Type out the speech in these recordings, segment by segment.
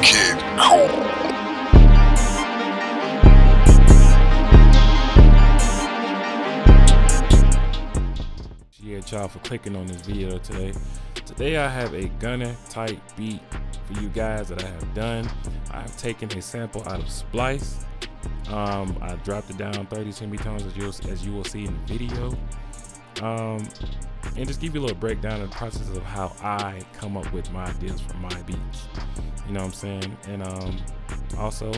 Kid Cool. Appreciate y'all for clicking on this video today. Today I have a Gunna type beat for you guys that I have done. I've taken a sample out of Splice. I dropped it down 30 semitones as you will see in the video. And just give you a little breakdown of the process of how I come up with my ideas for my beats. You know what I'm saying? And also,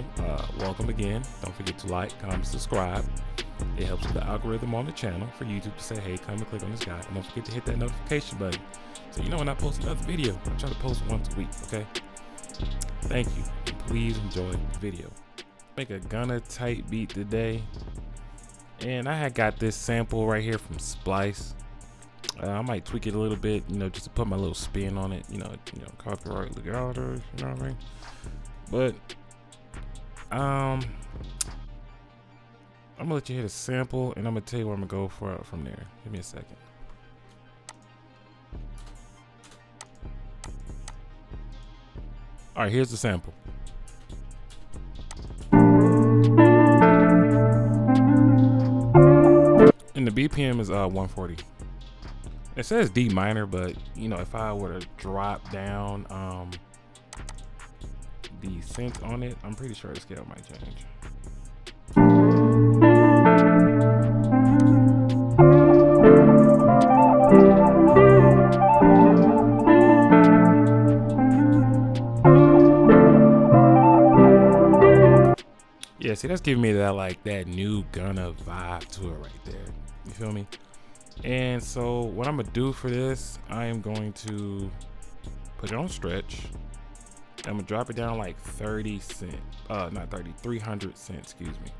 welcome again. Don't forget to like, comment, subscribe. It helps with the algorithm on the channel for YouTube to say, hey, come and click on this guy. And don't forget to hit that notification button so you know when I post another video. I try to post once a week, okay? Thank you, and please enjoy the video. Make a Gunna type beat today. And I had got this sample right here from Splice. I might tweak it a little bit, you know, just to put my little spin on it, you know, copyright legalities, you know what I mean? But I'm gonna let you hear the sample, and I'm gonna tell you where I'm gonna go from there. Give me a second. All right, here's the sample. And the BPM is 140. It says D minor, but you know, if I were to drop down the synth on it, I'm pretty sure the scale might change. Yeah, see, that's giving me that new Gunna vibe to it right there. You feel me? And so what I'm gonna do for this, I am going to put it on stretch. I'm gonna drop it down like 30 cents. Not 30, 300 cents, excuse me.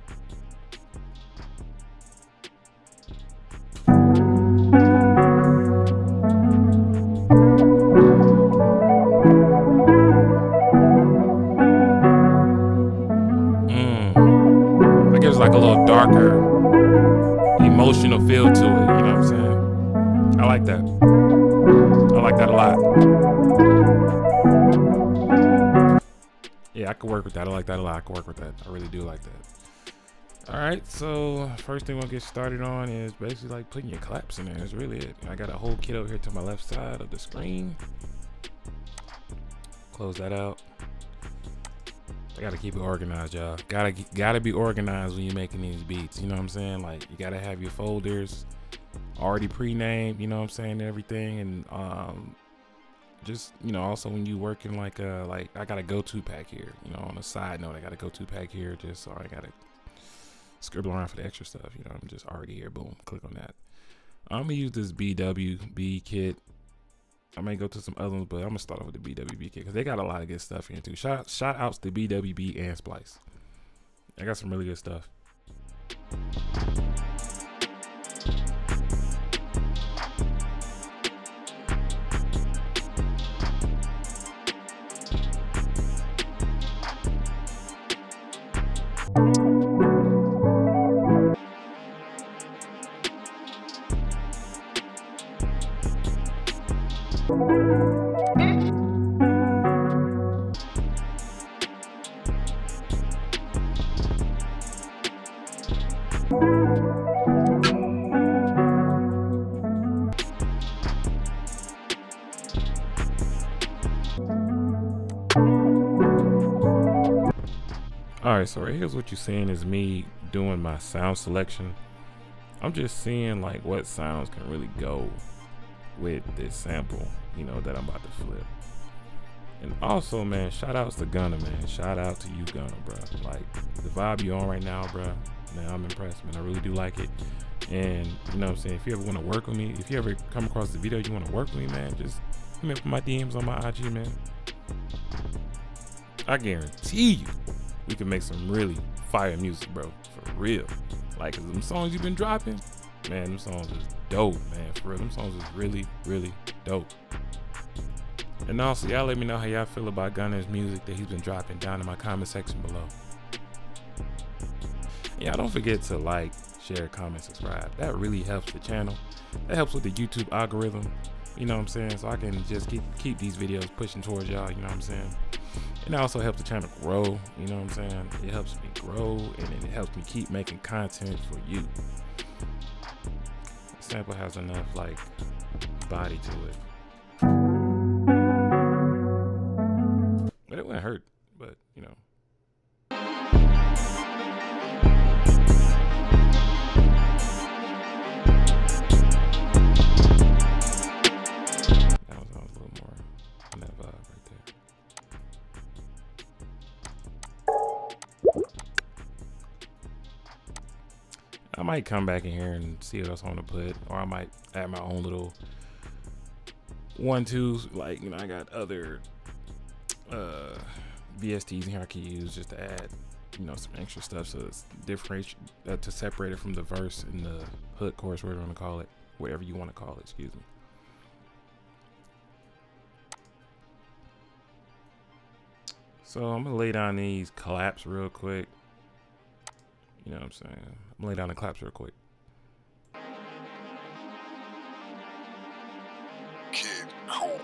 That gives like a little darker, emotional feel to it, you know what I'm saying? I like that. I like that a lot. Yeah, I could work with that. I like that a lot. I could work with that. I really do like that. All right, so first thing we'll get started on is basically like putting your claps in there. That's really it. I got a whole kit over here to my left side of the screen. Close that out. I gotta keep it organized, y'all. Gotta be organized when you're making these beats. You know what I'm saying? Like, you gotta have your folders already pre-named. You know what I'm saying? Everything, and just, you know, also when you working like I got a go-to pack here. You know, on a side note, I got a go-to pack here just so I gotta scribble around for the extra stuff. You know, I'm just already here. Boom, click on that. I'm gonna use this BWB kit. I may go to some other ones, but I'm gonna start off with the BWB kit because they got a lot of good stuff here too. Shout outs to BWB and Splice. I got some really good stuff. Alright, so right here's what you're seeing is me doing my sound selection. I'm just seeing like what sounds can really go with this sample, you know, that I'm about to flip. And also, man, shout outs to Gunna, man. Shout out to you, Gunna, bro. Like, the vibe you on right now, bro, man, I'm impressed, man. I really do like it. And you know what I'm saying, if you ever want to work with me, if you ever come across the video you want to work with me, man, just hit me up in my DMs on my IG, man. I guarantee you we can make some really fire music, bro, for real. Like, 'cause them songs you've been dropping, man, them songs is dope, man, for real. Them songs is really, really dope. And also, y'all let me know how y'all feel about Gunna's music that he's been dropping down in my comment section below. Yeah, don't forget to like, share, comment, subscribe. That really helps the channel. That helps with the YouTube algorithm. You know what I'm saying? So I can just keep these videos pushing towards y'all. You know what I'm saying? And it also helps the channel grow. You know what I'm saying? It helps me grow, and it helps me keep making content for you. The sample has enough like body to it, but it wouldn't hurt. But you know. That was a little more on that vibe right there. I might come back in here and see what else I want to put, or I might add my own little 1-2s. Like, you know, I got other VSTs in here I can use just to add, you know, some extra stuff so it's different, to separate it from the verse and the hook, chorus, whatever you want to call it, whatever you want to call it. Excuse me. So I'm gonna lay down these claps real quick. You know what I'm saying? I'm gonna lay down the claps real quick. Kid Cool.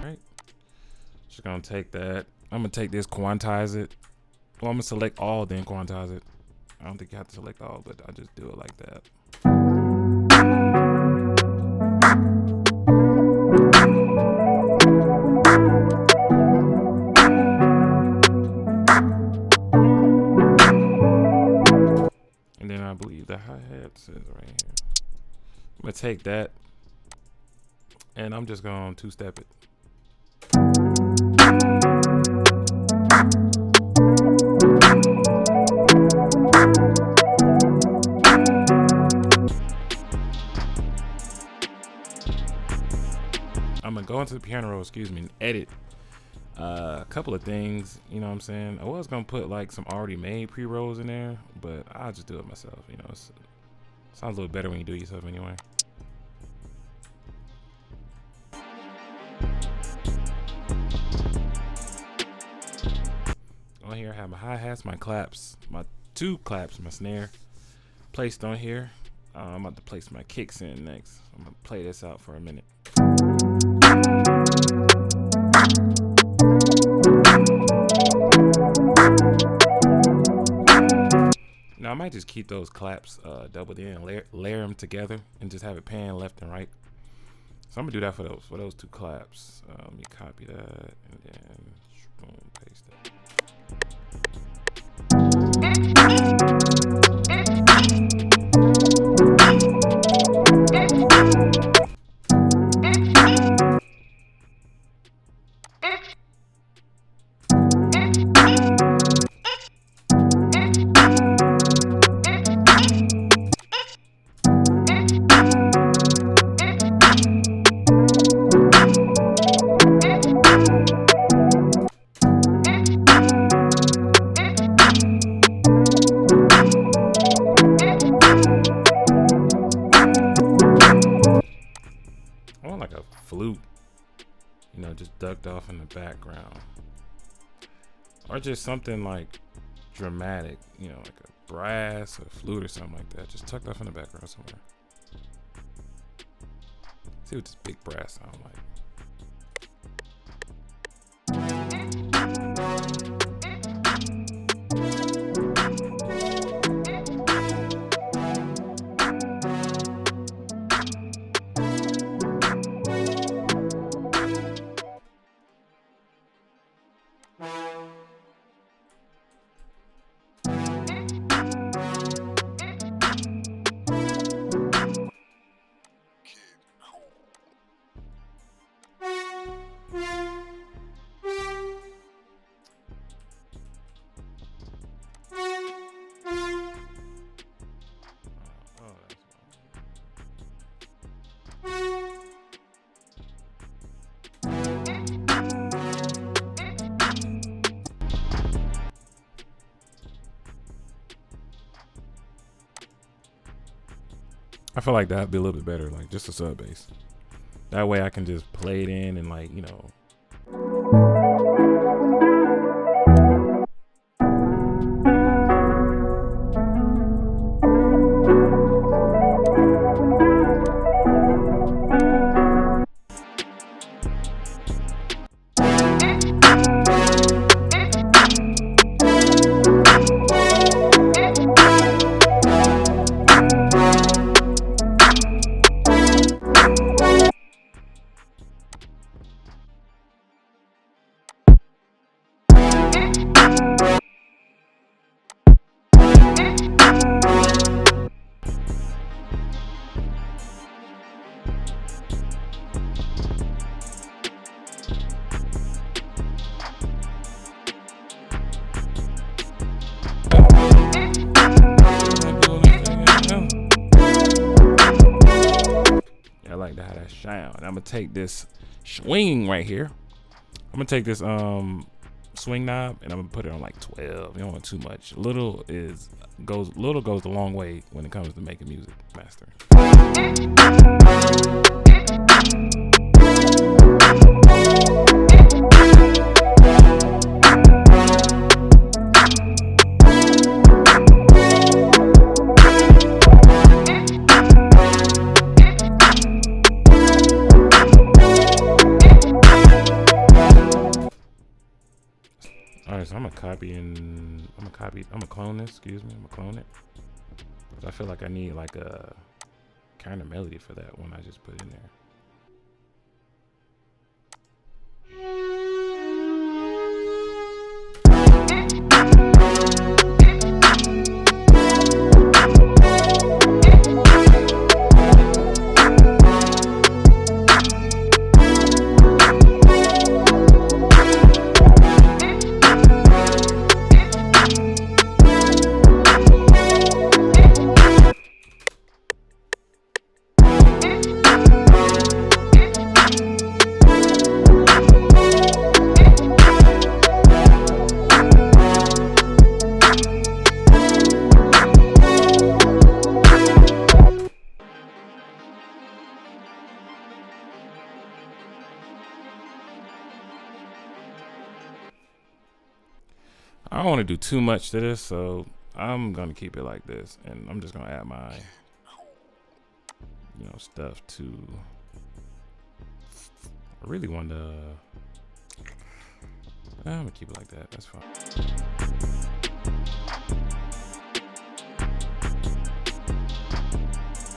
Right. Just gonna take that. I'm gonna take this, quantize it. Well, I'm gonna select all, then quantize it. I don't think you have to select all, but I just do it like that. And then I believe the hi-hat says right here. I'm gonna take that, and I'm just gonna two-step it. I'm gonna go into the piano roll, excuse me, and edit a couple of things. You know what I'm saying? I was gonna put like some already made pre-rolls in there, but I'll just do it myself. You know, it sounds a little better when you do it yourself anyway. On here I have my hi-hats, my claps, my 2 claps, my snare placed on here. I'm about to place my kicks in next. I'm gonna play this out for a minute. Now I might just keep those claps doubled in, layer them together, and just have it pan left and right. So I'm gonna do that for those 2 claps. Let me copy that and then boom, paste that. Flute, you know, just ducked off in the background, or just something like dramatic, you know, like a brass or flute or something like that, just tucked off in the background somewhere. See what this big brass sound like. I feel like that'd be a little bit better, like just a sub bass. That way I can just play it in and like, you know. I like to have that sound. I'm gonna take this swing right here. I'm gonna take this swing knob and I'm gonna put it on like 12. You don't want too much. Little goes a long way when it comes to making music mastering. Alright, so I'm gonna clone this, excuse me, I'm gonna clone it. I feel like I need like a kind of melody for that one I just put in there. I don't want to do too much to this, so I'm gonna keep it like this, and I'm just gonna add my, you know, stuff to. I really want to. I'm gonna keep it like that. That's fine.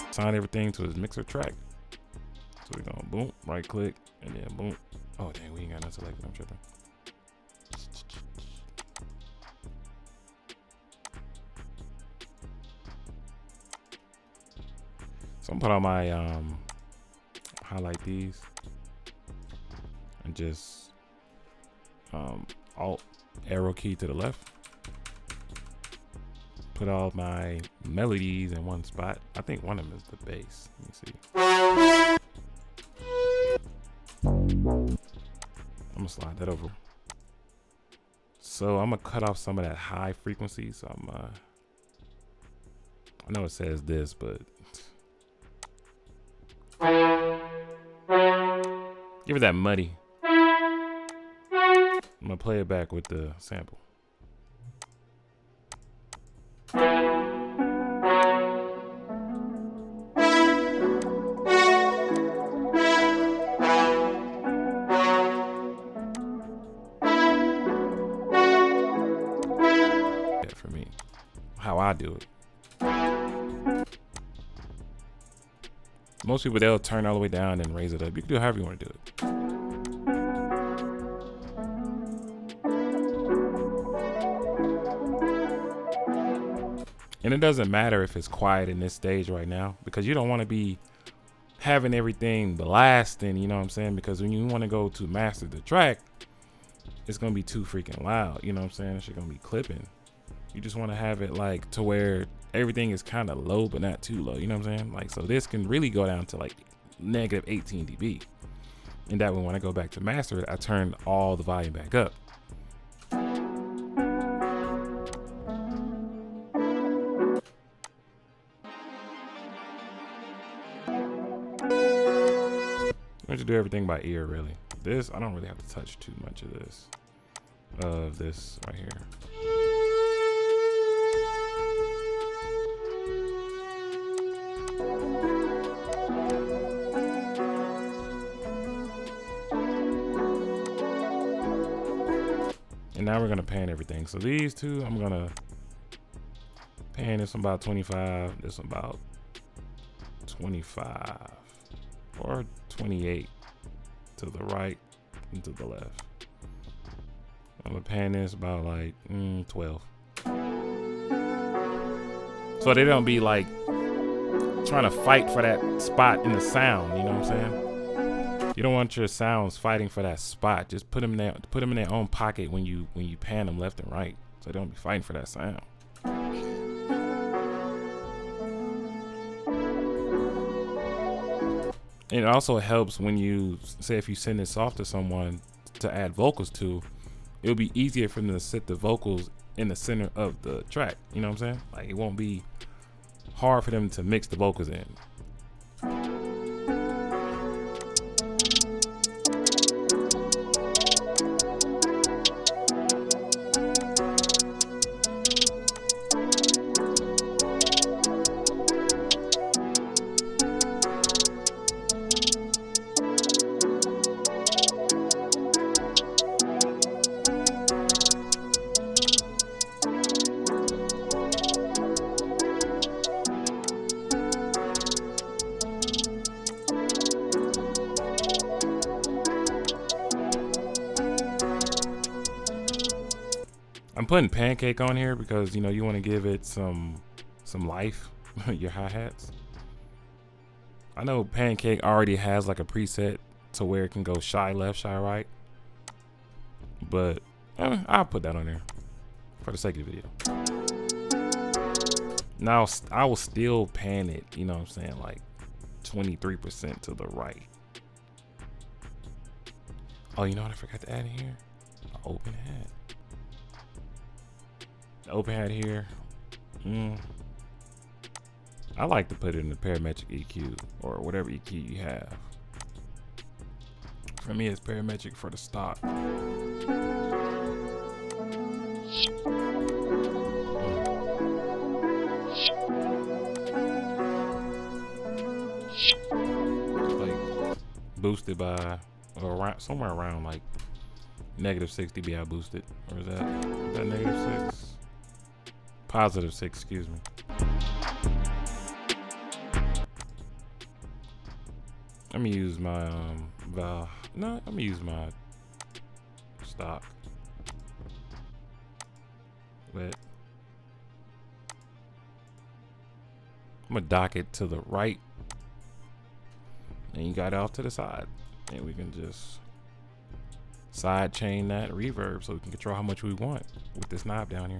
Assign everything to his mixer track. So we're gonna boom, right click, and then boom. Oh dang, we ain't got nothing selected. I'm tripping. So I'm gonna put on my highlight these and just alt arrow key to the left. Put all my melodies in one spot. I think one of them is the bass. Let me see. I'm gonna slide that over. So I'm gonna cut off some of that high frequency. So I know it says this, but give it that muddy. I'm gonna play it back with the sample. Yeah, for me, how I do it. Most people, they'll turn all the way down and raise it up. You can do however you want to do it. And it doesn't matter if it's quiet in this stage right now, because you don't want to be having everything blasting, you know what I'm saying? Because when you want to go to master the track, it's going to be too freaking loud, you know what I'm saying? It's just going to be clipping. You just want to have it like to where everything is kind of low, but not too low, you know what I'm saying? Like, so this can really go down to like negative 18 dB. And that way, when I go back to master it, I turn all the volume back up. I'm do everything by ear, really. This, I don't really have to touch too much of this right here. And now we're gonna pan everything. So these two, I'm gonna pan this one about 25, this one about 25 or 28 to the right and to the left. I'm gonna pan this about like 12. So they don't be like trying to fight for that spot in the sound, you know what I'm saying? You don't want your sounds fighting for that spot. Just put them there, put them in their own pocket when you pan them left and right, so they don't be fighting for that sound. And it also helps when you say, if you send this off to someone to add vocals to, it'll be easier for them to sit the vocals in the center of the track. You know what I'm saying? Like, it won't be hard for them to mix the vocals in. I'm putting Pancake on here because, you know, you want to give it some life, your hi-hats. I know Pancake already has like a preset to where it can go shy left, shy right. But I'll put that on there for the sake of the video. Now, I will still pan it, you know what I'm saying, like 23% to the right. Oh, you know what I forgot to add in here? An open hat. The open hat here. I like to put it in the parametric EQ or whatever EQ you have. For me, it's parametric for the stock. Like boosted by, or around, somewhere around like -6 dBi boosted, or is that -6? +6, excuse me. Let me use my I'm gonna use my stock. Wet. I'm gonna dock it to the right, and you got it off to the side, and we can just side chain that reverb so we can control how much we want with this knob down here.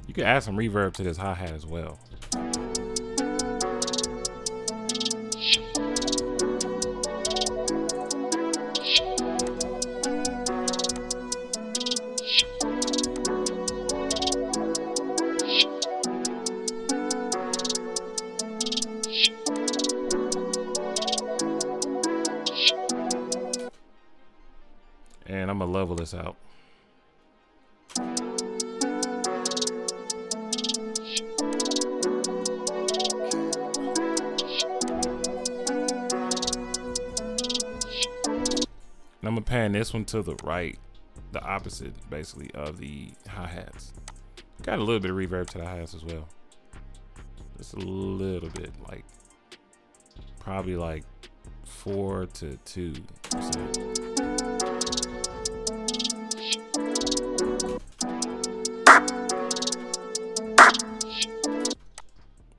You can add some reverb to this hi-hat as well. And I'm gonna level this out. And I'm gonna pan this one to the right, the opposite basically of the hi-hats. Got a little bit of reverb to the hi-hats as well. Just a little bit, like probably like 4 to 2%.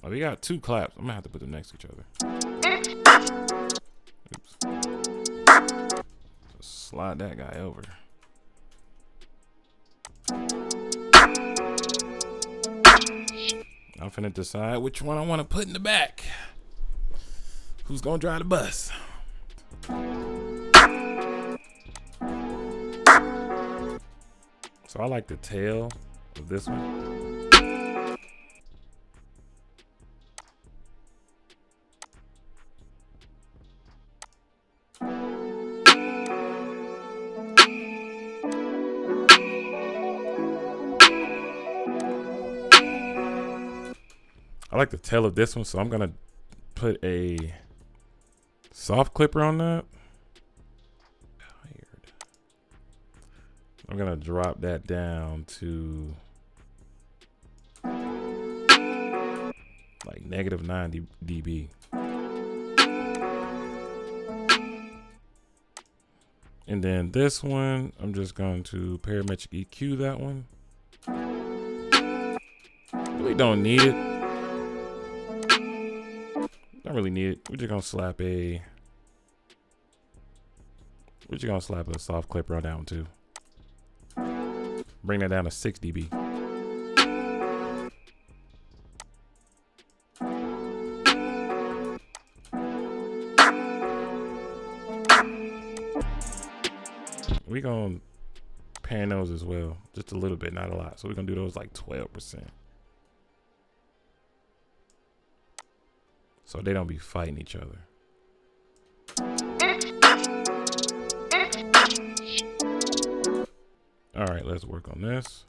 Oh, we got 2 claps. I'm gonna have to put them next to each other. Oops. Just slide that guy over. I'm finna decide which one I want to put in the back. Who's gonna drive the bus? So I like the tail of this one. I like the tail of this one, so I'm gonna put a soft clipper on that. I'm gonna drop that down to like negative 90 dB. And then this one, I'm just going to parametric EQ that one. Really don't need it. Don't really need it. We're just gonna slap a soft clipper on that one too. Bring that down to 6 dB. We're gonna pan those as well, just a little bit, not a lot. So we're gonna do those like 12%. So they don't be fighting each other. All right, let's work on this.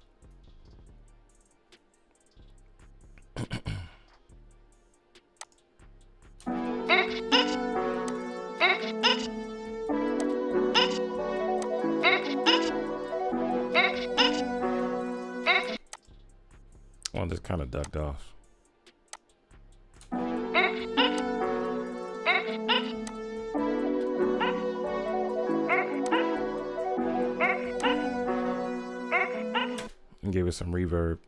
One just kind of ducked off. And give it some reverb.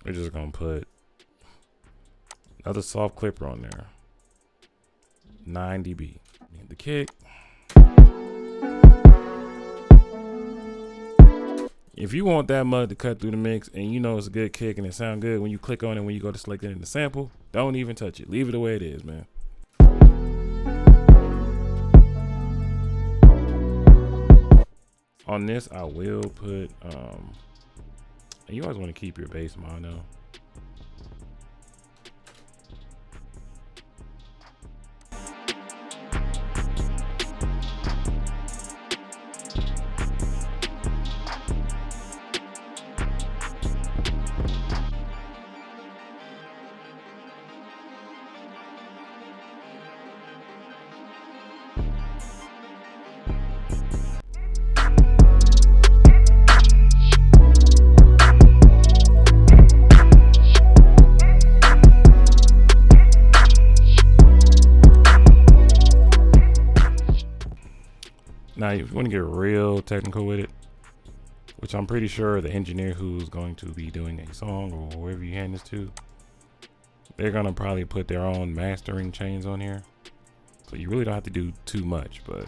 We're just gonna put another soft clipper on there. 9 dB. The kick. If you want that mud to cut through the mix and you know it's a good kick and it sound good when you click on it, when you go to select it in the sample, don't even touch it. Leave it the way it is, man. On this, I will put, and you always want to keep your bass mono. Now, if you want to get real technical with it, which I'm pretty sure the engineer who's going to be doing a song or whoever you hand this to, they're going to probably put their own mastering chains on here. So you really don't have to do too much, but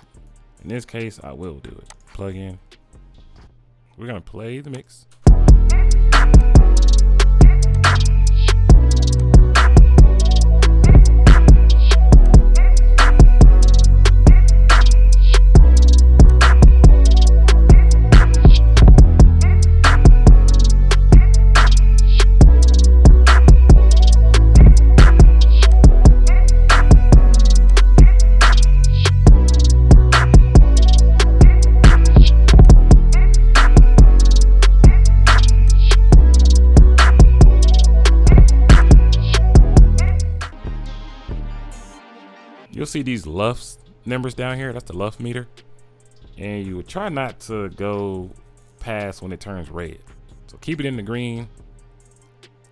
in this case, I will do it. Plug in. We're going to play the mix. You'll see these LUFS numbers down here. That's the LUF meter. And you would try not to go past when it turns red. So keep it in the green.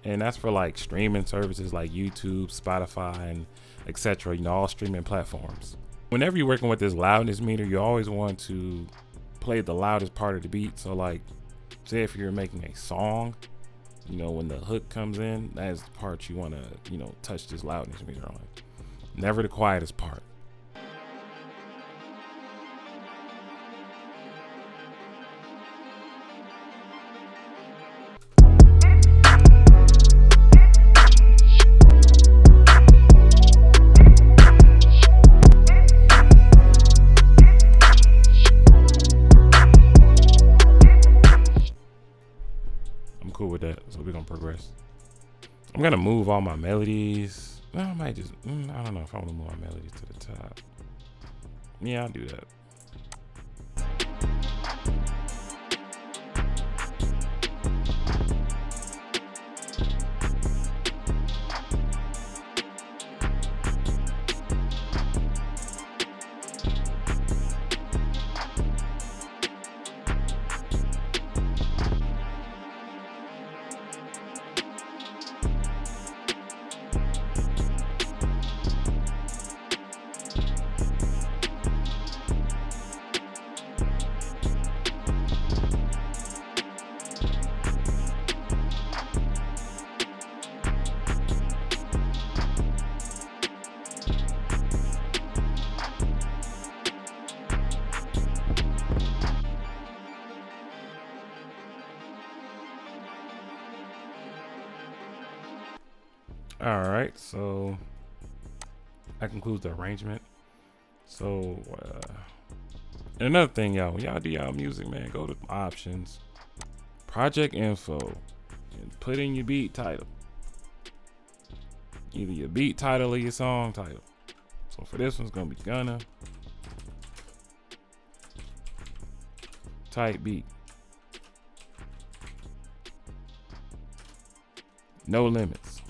And that's for like streaming services like YouTube, Spotify, and etc. You know, all streaming platforms. Whenever you're working with this loudness meter, you always want to play the loudest part of the beat. So like, say if you're making a song, you know, when the hook comes in, that's the part you want to, you know, touch this loudness meter on. Never the quietest part. Cool with that, so we're gonna progress. I'm gonna move all my melodies. No, I might just I don't know if I want to move my melodies to the top. Yeah, I'll do that. All right, so that concludes the arrangement. So and another thing, y'all, when y'all do y'all music, man, go to options, project info, and put in your beat title, either your beat title or your song title. So for this one's gonna be Gunna type beat, no limits.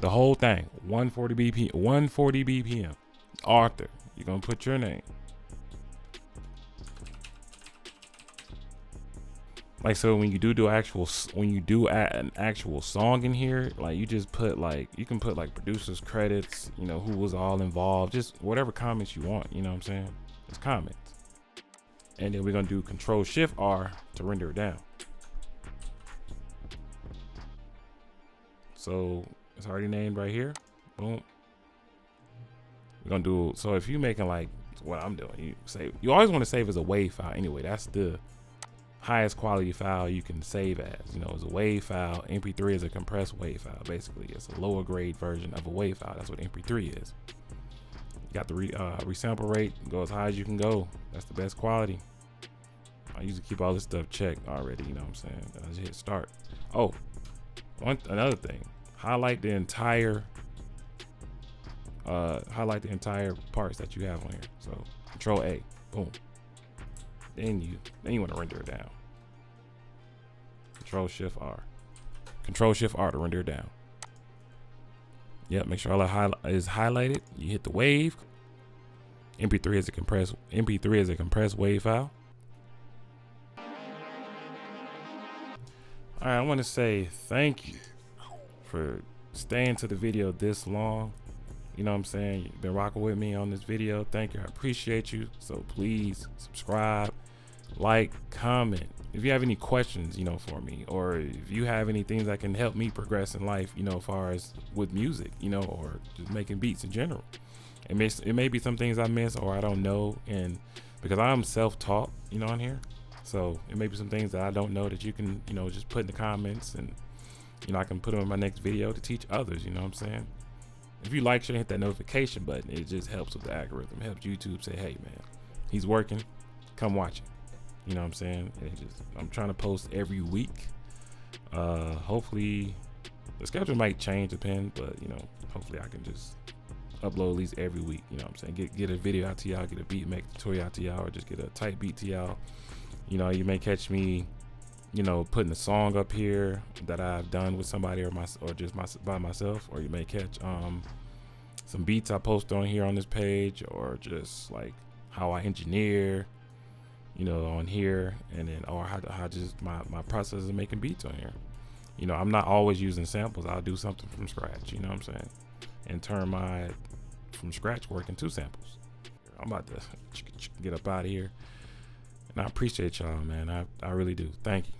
The whole thing, 140 BPM, 140 BPM. Arthur, you're gonna put your name. Like, so when you do add an actual song in here, like you just put like, you can put like producers credits, you know, who was all involved, just whatever comments you want, you know what I'm saying? It's comments. And then we're gonna do Control-Shift-R to render it down. So it's already named right here. Boom. We're gonna do, so if you're making like what I'm doing, you always want to save as a WAV file anyway. That's the highest quality file you can save as, you know, as a WAV file. MP3 is a compressed WAV file. Basically, it's a lower grade version of a WAV file. That's what MP3 is. You got the resample rate, go as high as you can go. That's the best quality. I usually keep all this stuff checked already, you know what I'm saying? And I just hit start. Oh, another thing, highlight the entire parts that you have on here. So Control A, boom. Then you want to render it down. Control-Shift-R. Control-Shift-R to render it down. Yep, make sure all that is highlighted. You hit the wave. MP3 is a compressed WAV file. All right, I want to say thank you for staying to the video this long. You know what I'm saying? You've been rocking with me on this video. Thank you. I appreciate you. So please subscribe, like, comment. If you have any questions, you know, for me, or if you have any things that can help me progress in life, you know, as far as with music, you know, or just making beats in general. It may be some things I miss or I don't know, and because I'm self-taught, you know, on here. So it may be some things that I don't know that you can, you know, just put in the comments, and, you know, I can put them in my next video to teach others, you know what I'm saying? If you like, share, hit that notification button. It just helps with the algorithm. It helps YouTube say, hey man, he's working, come watch it. You know what I'm saying? I'm trying to post every week. Hopefully the schedule might change, depend, but you know, hopefully I can just upload at least every week. You know what I'm saying? Get a video out to y'all, get a beat make tutorial out to y'all, or just get a tight beat to y'all. You know, you may catch me, you know, putting a song up here that I've done with somebody or by myself, or you may catch some beats I post on here on this page, or just like how I engineer, you know, on here, and then or how just my process of making beats on here. You know, I'm not always using samples. I'll do something from scratch, you know what I'm saying? and turn my from scratch work into samples. I'm about to get up out of here. And I appreciate y'all, man. I really do. Thank you.